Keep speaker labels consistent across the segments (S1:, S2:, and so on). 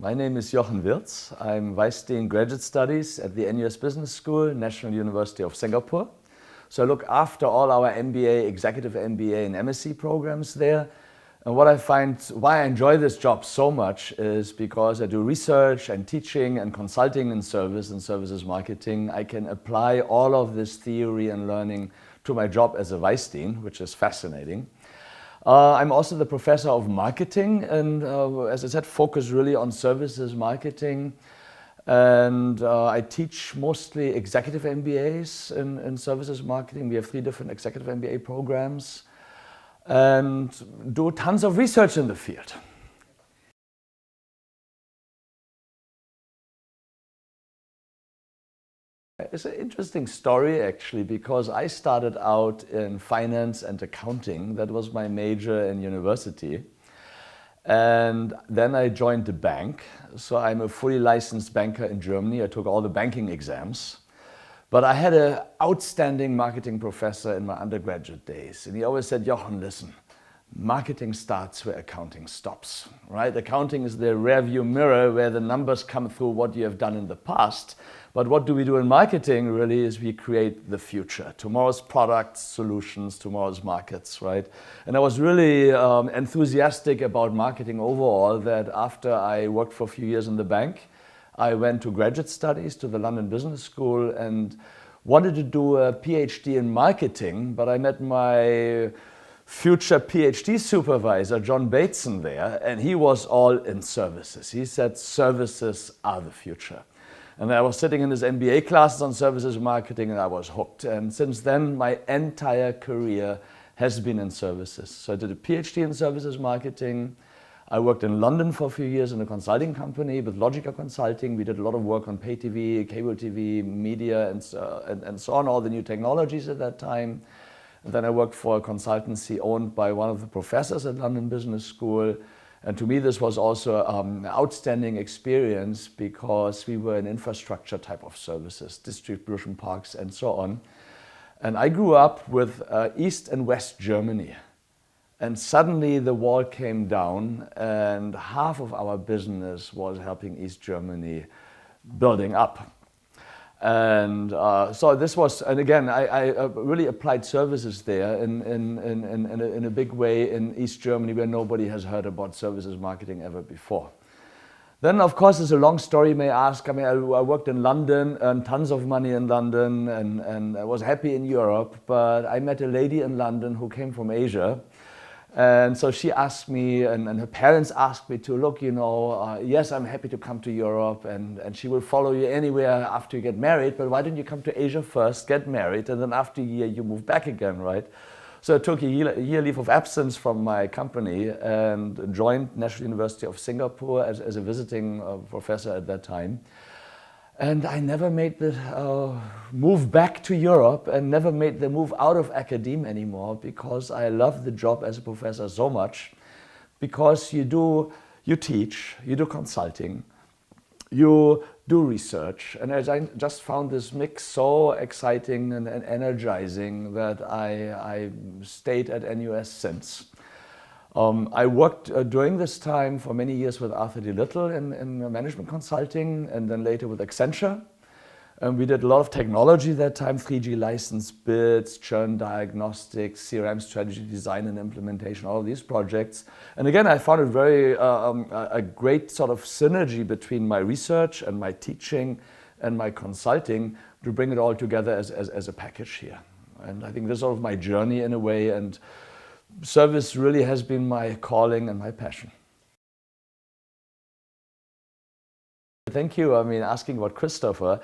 S1: My name is Jochen Wirtz. I'm Vice Dean Graduate Studies at the NUS Business School, National University of Singapore. So I look after all our MBA, Executive MBA and MSc programs there. And what I find, why I enjoy this job so much is because I do research and teaching and consulting in service and services marketing. I can apply all of this theory and learning to my job as a Vice Dean, which is fascinating. I'm also the professor of marketing and, as I said, focus really on services marketing. And I teach mostly executive MBAs in services marketing. We have 3 different executive MBA programs and do tons of research in the field. It's an interesting story actually, because I started out in finance and accounting. That was my major in university. And then I joined the bank. So I'm a fully licensed banker in Germany. I took all the banking exams. But I had an outstanding marketing professor in my undergraduate days. And he always said, Jochen, listen, marketing starts where accounting stops, right? Accounting is the rearview mirror where the numbers come through what you have done in the past. But what do we do in marketing really is we create the future, tomorrow's products, solutions, tomorrow's markets, right? And I was really enthusiastic about marketing overall, that after I worked for a few years in the bank, I went to graduate studies to the London Business School and wanted to do a PhD in marketing, but I met my future PhD supervisor, John Bateson there, and he was all in services. He said services are the future. And I was sitting in his MBA classes on services marketing and I was hooked. And since then, my entire career has been in services. So I did a PhD in services marketing. I worked in London for a few years in a consulting company with Logica Consulting. We did a lot of work on pay TV, cable TV, media, and so on, all the new technologies at that time. And then I worked for a consultancy owned by one of the professors at London Business School. And to me, this was also an outstanding experience because we were in infrastructure type of services, distribution parks and so on. And I grew up with East and West Germany. And suddenly the wall came down and half of our business was helping East Germany building up. And so this was, and again, I really applied services there in a big way in East Germany where nobody has heard about services marketing ever before. Then, of course, it's a long story, you may ask. I mean, I worked in London, earned tons of money in London, and I was happy in Europe, but I met a lady in London who came from Asia. And so she asked me, and her parents asked me to, look, you know, yes, I'm happy to come to Europe and she will follow you anywhere after you get married, but why don't you come to Asia first, get married, and then after a year you move back again, right? So I took a year leave of absence from my company and joined National University of Singapore as a visiting professor at that time. And I never made the move back to Europe and never made the move out of academia anymore because I love the job as a professor so much. Because you teach, you do consulting, you do research. And I just found this mix so exciting and energizing that I stayed at NUS since. I worked during this time for many years with Arthur D. Little in management consulting and then later with Accenture. We did a lot of technology that time, 3G license bids, churn diagnostics, CRM strategy design and implementation, all of these projects. And again, I found it very a great sort of synergy between my research and my teaching and my consulting to bring it all together as a package here. And I think this is sort of my journey in a way, and service really has been my calling and my passion. Thank you. I mean, asking about Christopher,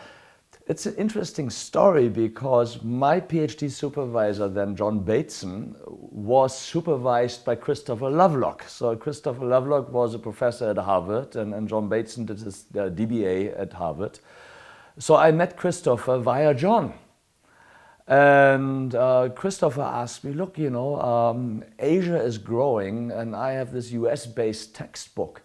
S1: it's an interesting story because my PhD supervisor then, John Bateson, was supervised by Christopher Lovelock. So Christopher Lovelock was a professor at Harvard and John Bateson did his DBA at Harvard. So I met Christopher via John. And Christopher asked me, look, you know, Asia is growing and I have this US-based textbook.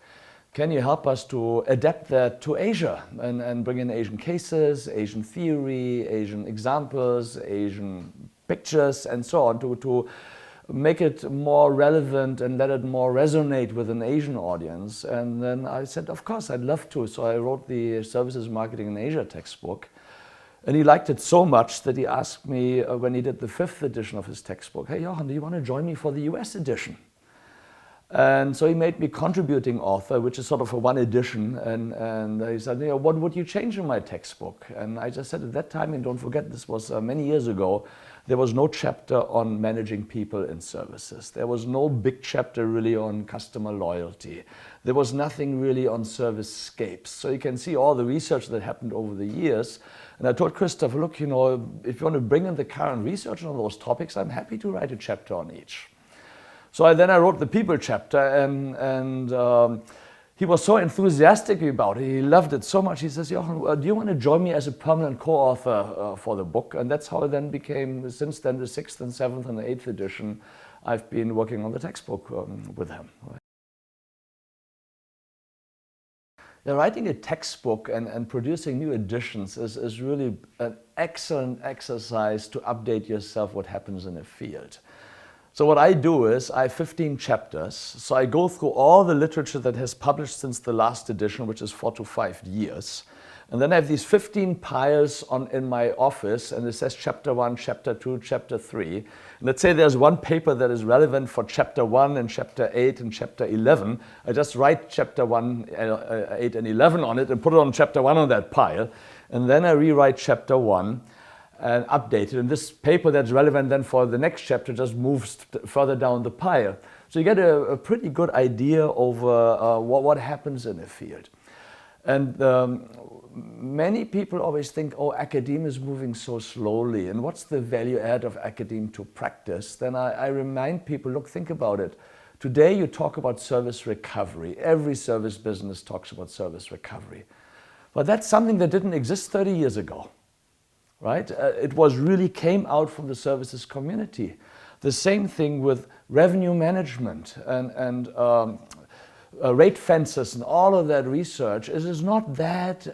S1: Can you help us to adapt that to Asia and bring in Asian cases, Asian theory, Asian examples, Asian pictures and so on to make it more relevant and let it more resonate with an Asian audience. And then I said, of course, I'd love to. So I wrote the Services Marketing in Asia textbook. And he liked it so much that he asked me when he did the 5th edition of his textbook, hey, Jochen, do you want to join me for the US edition? And so he made me contributing author, which is sort of a one edition. And he said, what would you change in my textbook? And I just said at that time, and don't forget, this was many years ago, there was no chapter on managing people in services. There was no big chapter really on customer loyalty. There was nothing really on service scapes. So you can see all the research that happened over the years. And I told Christopher, look, if you want to bring in the current research on those topics, I'm happy to write a chapter on each. So then I wrote the people chapter, and he was so enthusiastic about it. He loved it so much. He says, Jochen, do you want to join me as a permanent co-author for the book? And that's how it then became, since then, the 6th and 7th and the 8th edition. I've been working on the textbook with him. Yeah, writing a textbook and producing new editions is really an excellent exercise to update yourself what happens in a field. So what I do is I have 15 chapters. So I go through all the literature that has published since the last edition, which is 4 to 5 years. And then I have these 15 piles in my office, and it says chapter 1, chapter 2, chapter 3. And let's say there's one paper that is relevant for chapter 1 and chapter 8 and chapter 11. I just write chapter 1, 8 and 11 on it and put it on chapter 1 on that pile. And then I rewrite chapter 1 and update it. And this paper that's relevant then for the next chapter just moves further down the pile. So you get a pretty good idea over what happens in a field. And many people always think, oh, academia is moving so slowly, and what's the value add of academia to practice? Then I remind people, look, think about it. Today you talk about service recovery. Every service business talks about service recovery. But that's something that didn't exist 30 years ago. Right? It really came out from the services community. The same thing with revenue management and rate fences and all of that research. It is not that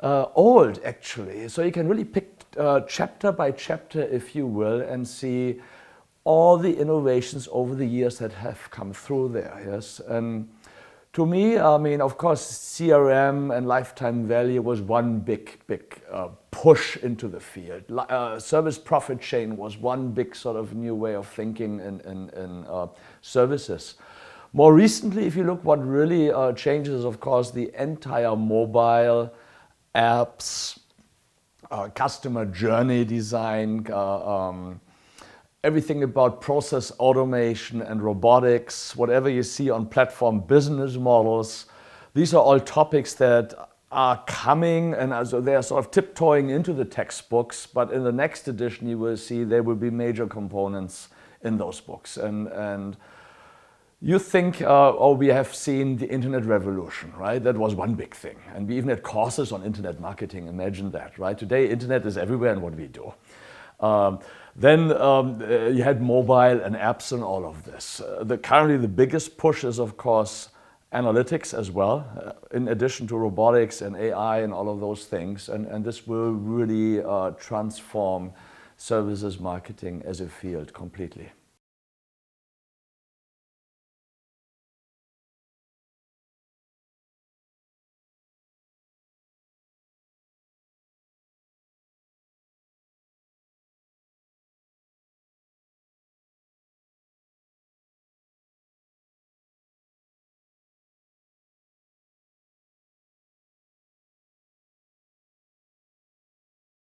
S1: old, actually. So you can really pick chapter by chapter, if you will, and see all the innovations over the years that have come through there. Yes. And to me, I mean, of course, CRM and lifetime value was one big push into the field. Service profit chain was one big sort of new way of thinking in services. More recently, if you look, what really changes, of course, the entire mobile apps, customer journey design, everything about process automation and robotics, whatever you see on platform business models. These are all topics that are coming, and also they are sort of tiptoeing into the textbooks, but in the next edition you will see there will be major components in those books. And you think, oh, we have seen the internet revolution, right? That was one big thing. And we even had courses on internet marketing, imagine that, right? Today, internet is everywhere in what we do. Then you had mobile and apps and all of this. Currently the biggest push is, of course, analytics as well, in addition to robotics and AI and all of those things. And this will really transform services marketing as a field completely.